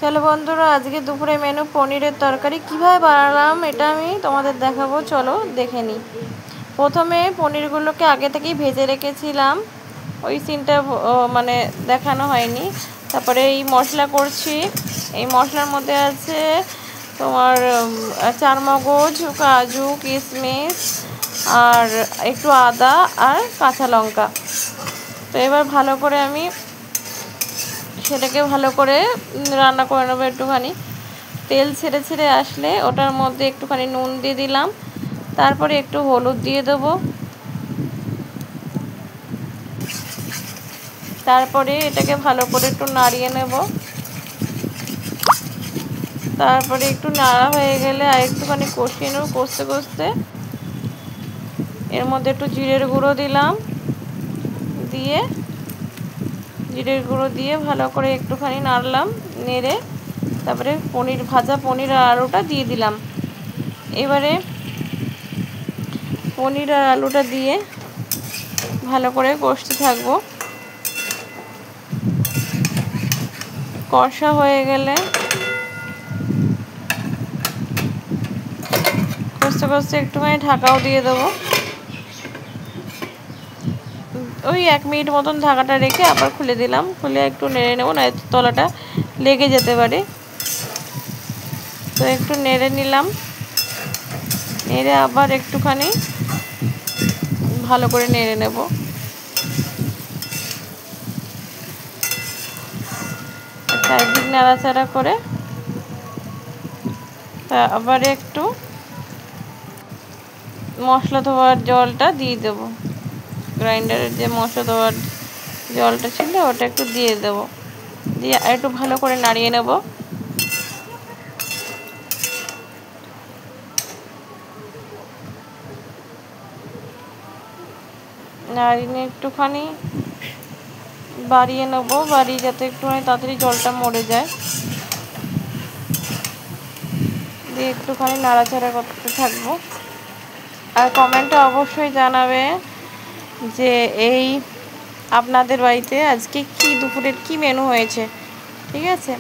চলো বন্ধুরা, আজকে দুপুরে মেনু পনিরের তরকারি কিভাবে বানালাম এটা আমি তোমাদের দেখাবো। চলো দেখে নিই। প্রথমে পনিরগুলোকে আগে থেকেই ভেজে রেখেছিলাম, ওই সিনটা মানে দেখানো হয়নি। তারপরে এই মশলা করছি। এই মশলার মধ্যে আছে তোমার চারমগজ, কাজু, কিশমিশ আর একটু আদা আর কাঁচা লঙ্কা। তো এবার ভালো করে আমি সেটাকে ভালো করে রান্না করে নেবো। একটুখানি তেল ছেড়ে ছেড়ে আসলে ওটার মধ্যে একটুখানি নুন দিয়ে দিলাম, তারপরে একটু হলুদ দিয়ে দেবো, তারপরে এটাকে ভালো করে একটু নাড়িয়ে নেব। তারপরে একটু নাড়া হয়ে গেলে আর একটুখানি কষিয়ে নেব। কষতে কষতে এর মধ্যে একটু জিরের গুঁড়ো দিলাম, জিরের গুঁড়ো দিয়ে ভালো করে একটুখানি নাড়লাম। নেড়ে তারপরে ভাজা পনির আর আলুটা দিয়ে দিলাম। এবারে পনির আর আলুটা দিয়ে ভালো করে কষতে থাকবো। কষা হয়ে গেলে কষতে কষতে একটুখানি ঢাকাও দিয়ে দেবো। ওই 1 মিনিট মতন ঢাকাটা রেখে আবার খুলে দিলাম। খুলে একটু নেড়ে নেবো, না তলাটা লেগে যেতে পারে। তো একটু নেড়ে নিলাম। নেড়ে আবার একটুখানি ভালো করে নেড়ে নেব। চারদিক নাড়াচাড়া করে আবার একটু মশলা ধোয়ার জলটা দিয়ে দেবো। গ্রাইন্ডারের যে মশলা ধোয়ার জলটা ছিল ওটা একটু দিয়ে দেবো। দিয়ে একটু ভালো করে নাড়িয়ে নেব। নাড়িয়ে একটুখানি বাড়িয়ে নেব, বাড়িয়ে যাতে একটুখানি তাড়াতাড়ি জলটা মরে যায়। দিয়ে একটুখানি নাড়াচাড়া করতে থাকবো। আর কমেন্টে অবশ্যই জানাবে যে এই আপনাদের বাড়িতে আজকে কি দুপুরের কি মেনু হয়েছে, ঠিক আছে?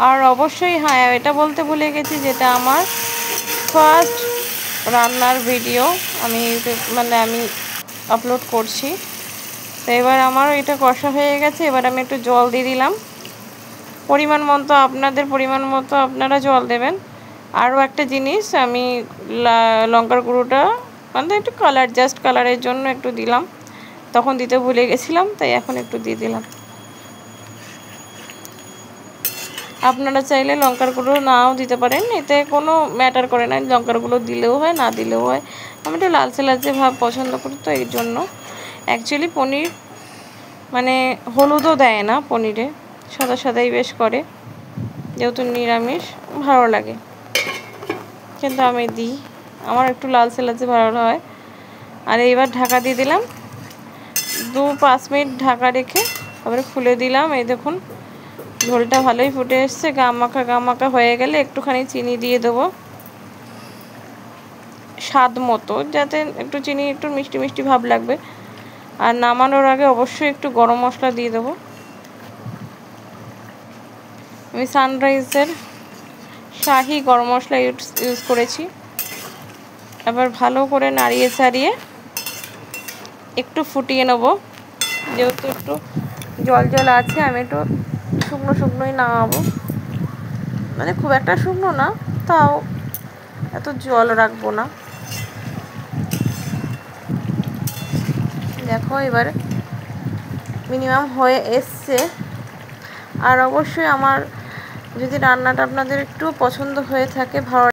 আর অবশ্যই হ্যাঁ, এটা বলতে ভুলে গেছি, যেটা আমার ফার্স্ট রান্নার ভিডিও আমি আপলোড করছি। তো এবার আমার এটা কষা হয়ে গেছে। এবার আমি একটু জল দিয়ে দিলাম পরিমাণ মতো। আপনাদের পরিমাণ মতো আপনারা জল দেবেন। আরও একটা জিনিস, আমি লঙ্কার গুঁড়োটা একটু জাস্ট কালারের জন্য একটু দিলাম, তখন দিতে ভুলে গেছিলাম, তাই এখন একটু দিয়ে দিলাম। আপনারা চাইলে লঙ্কার গুঁড়ো নাও দিতে পারেন, এতে কোনো ম্যাটার করে না। লঙ্কার গুঁড়ো দিলেও হয়, না দিলেও হয়। আমি একটু লালচে লালচে ভাব পছন্দ করি, তো এই জন্য। অ্যাকচুয়ালি পনির হলুদও দেয় না পনিরে, সাদা সাদাই বেশ করে, যেহেতু নিরামিষ ভালো লাগে। কিন্তু আমি দিই, আমার একটু লালচে লালচে ভালো হয়। আর এইবার ঢাকা দিয়ে দিলাম। 2-5 মিনিট ঢাকা রেখে তারপরে খুলে দিলাম। এই দেখুন ঝোলটা ভালোই ফুটে এসছে। গা মাখা হয়ে গেলে একটুখানি চিনি দিয়ে দেবো স্বাদ মতো, যাতে একটু চিনি একটু মিষ্টি মিষ্টি ভাব লাগবে। আর নামানোর আগে অবশ্যই একটু গরম মশলা দিয়ে দেবো। আমি সানরাইজের শাহি গরম মশলা ইউজ করেছি। এবার ভালো করে নাড়িয়ে চাড়িয়ে একটু ফুটিয়ে নেব। যেহেতু একটু জল জল আছে, আমি একটু শুকনো শুকনোই নামাবো, খুব একটা শুকনো না, তাও এত জল রাখবো না। দেখো এবার মিনিমাম হয়ে এসছে। আর অবশ্যই আমার যদি রান্নাটা আপনাদের একটু পছন্দ হয়ে থাকে, ভালো